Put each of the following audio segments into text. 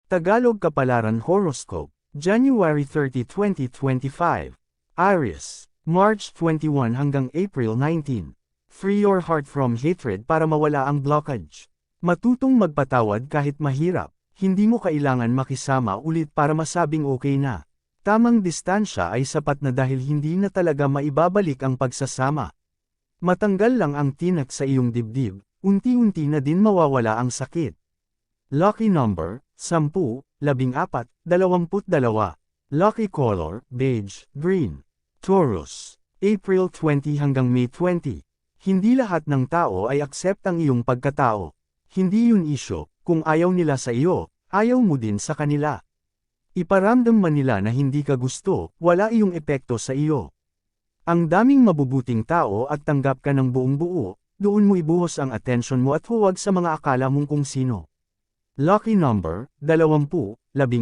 Tagalog Kapalaran Horoscope, January 30, 2025. Aries, March 21 hanggang April 19. Free your heart from hatred para mawala ang blockage. Matutong magpatawad kahit mahirap, hindi mo kailangan makisama ulit para masabing okay na. Tamang distansya ay sapat na dahil hindi na talaga maibabalik ang pagsasama. Matanggal lang ang tinak sa iyong dibdib, unti-unti na din mawawala ang sakit. Lucky number, 10, 14, 22. Lucky color, beige, green. Taurus, April 20 hanggang May 20. Hindi lahat ng tao ay accept ang iyong pagkatao. Hindi yun isyo, kung ayaw nila sa iyo, ayaw mo din sa kanila. Iparamdam man nila na hindi ka gusto, wala iyong epekto sa iyo. Ang daming mabubuting tao at tanggap ka ng buong buo, doon mo ibuhos ang atensyon mo at huwag sa mga akala mong kung sino. Lucky number, 20, 14,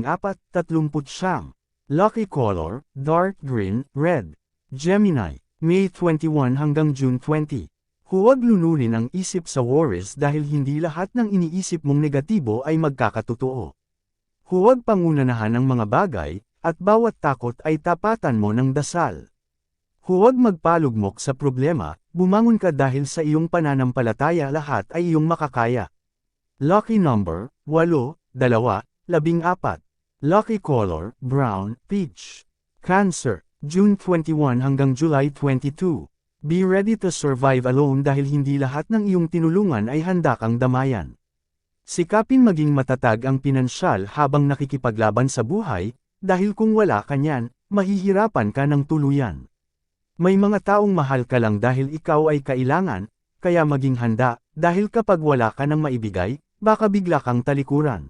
39. Lucky color, dark green, red. Gemini, May 21 hanggang June 20. Huwag lunurin ang isip sa worries dahil hindi lahat ng iniisip mong negatibo ay magkakatotoo. Huwag pangunanahan ang mga bagay, at bawat takot ay tapatan mo ng dasal. Huwag magpalugmok sa problema, bumangon ka dahil sa iyong pananampalataya lahat ay iyong makakaya. Lucky number, 8, 2, 14. Lucky color, brown, peach. Cancer, June 21 hanggang July 22. Be ready to survive alone dahil hindi lahat ng iyong tinulungan ay handa kang damayan. Sikapin maging matatag ang pinansyal habang nakikipaglaban sa buhay, dahil kung wala ka niyan, mahihirapan ka ng tuluyan. May mga taong mahal ka lang dahil ikaw ay kailangan, kaya maging handa, dahil kapag wala ka ng maibigay, baka bigla kang talikuran.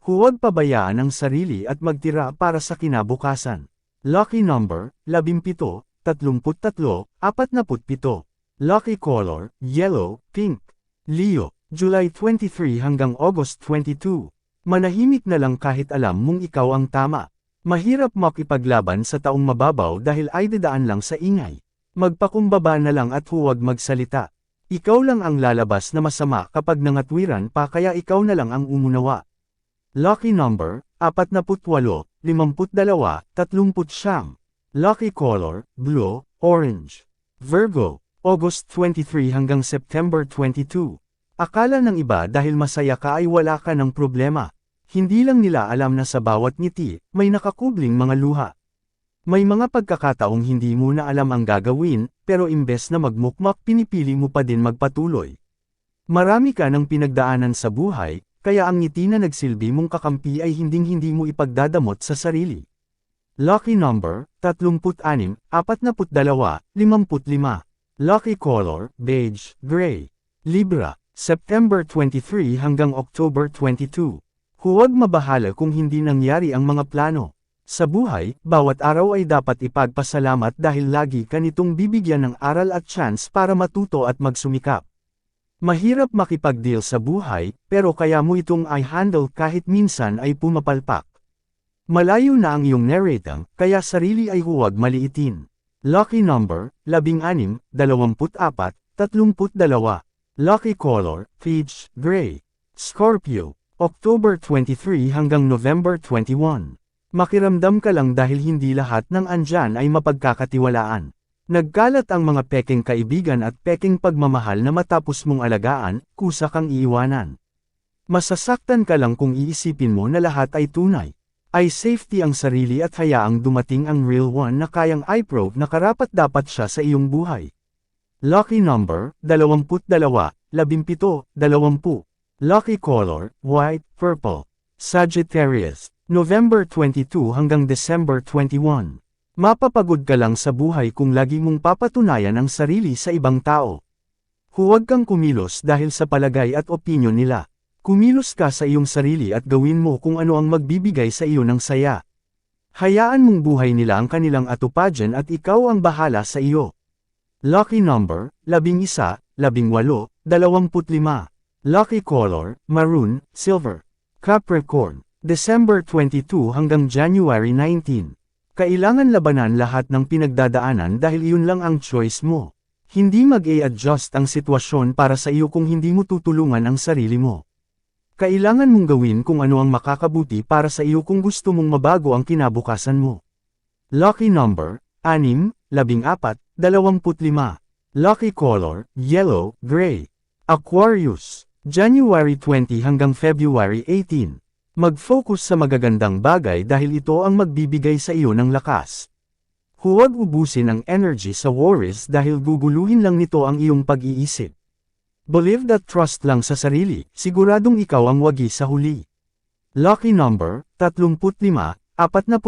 Huwag pabayaan ang sarili at magtira para sa kinabukasan. Lucky number, 17, 33, 47. Lucky color, yellow, pink. Leo, July 23 hanggang August 22. Manahimik na lang kahit alam mong ikaw ang tama. Mahirap makipaglaban sa taong mababaw dahil ay dadaan lang sa ingay. Magpakumbaba na lang at huwag magsalita. Ikaw lang ang lalabas na masama kapag nangatwiran pa kaya ikaw na lang ang umunawa. Lucky number, 48, 52, 30. Lucky color, blue, orange. Virgo, August 23 hanggang September 22. Akala ng iba dahil masaya ka ay wala ka ng problema. Hindi lang nila alam na sa bawat ngiti, may nakakubling mga luha. May mga pagkakataong hindi mo na alam ang gagawin, pero imbes na magmukmak pinipili mo pa din magpatuloy. Marami ka ng pinagdaanan sa buhay, kaya ang ngiti na nagsilbi mong kakampi ay hinding-hindi mo ipagdadamot sa sarili. Lucky number, 36, 42, 55. Lucky color, beige, gray. Libra, September 23 hanggang October 22. Huwag mabahala kung hindi nangyari ang mga plano. Sa buhay, bawat araw ay dapat ipagpasalamat dahil lagi ka nitong bibigyan ng aral at chance para matuto at magsumikap. Mahirap makipag-deal sa buhay, pero kaya mo itong i-handle kahit minsan ay pumapalpak. Malayo na ang iyong narrating, kaya sarili ay huwag maliitin. Lucky number, 16, 24, 32. Lucky color, peach, gray. Scorpio, October 23 hanggang November 21. Makiramdam ka lang dahil hindi lahat ng andyan ay mapagkakatiwalaan. Nagkalat ang mga peking kaibigan at peking pagmamahal na matapos mong alagaan, kusa kang iiwanan. Masasaktan ka lang kung iisipin mo na lahat ay tunay. Ay safety ang sarili at hayaang dumating ang real one na kayang i-prove na karapat-dapat siya sa iyong buhay. Lucky number, 22, 17, 20. Lucky color, white, purple. Sagittarius, November 22 hanggang December 21. Mapapagod ka lang sa buhay kung lagi mong papatunayan ang sarili sa ibang tao. Huwag kang kumilos dahil sa palagay at opinyon nila. Kumilos ka sa iyong sarili at gawin mo kung ano ang magbibigay sa iyo ng saya. Hayaan mong buhay nila ang kanilang atupajan at ikaw ang bahala sa iyo. Lucky number, 11, 18, 25. Lucky color, maroon, silver. Capricorn, December 22 hanggang January 19. Kailangan labanan lahat ng pinagdadaanan dahil iyon lang ang choice mo. Hindi mag-a-adjust ang sitwasyon para sa iyo kung hindi mo tutulungan ang sarili mo. Kailangan mong gawin kung ano ang makakabuti para sa iyo kung gusto mong mabago ang kinabukasan mo. Lucky number, 6, 14, 25. Lucky color, yellow, gray. Aquarius, January 20 hanggang February 18. Mag-focus sa magagandang bagay dahil ito ang magbibigay sa iyo ng lakas. Huwag ubusin ang energy sa worries dahil guguluhin lang nito ang iyong pag-iisip. Believe that trust lang sa sarili, siguradong ikaw ang wagi sa huli. Lucky number, 35, 41,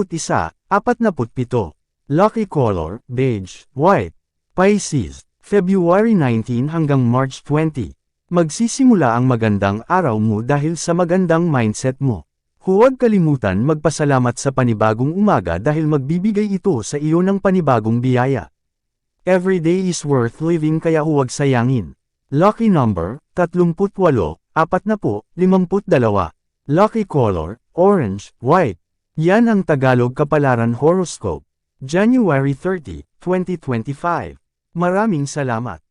47. Lucky color, beige, white. Pisces, February 19 hanggang March 20. Magsisimula ang magandang araw mo dahil sa magandang mindset mo. Huwag kalimutan magpasalamat sa panibagong umaga dahil magbibigay ito sa iyo ng panibagong biyaya. Every day is worth living kaya huwag sayangin. Lucky number, 38, 40, 52. Lucky color, orange, white. Yan ang Tagalog Kapalaran Horoscope. January 30, 2025. Maraming salamat.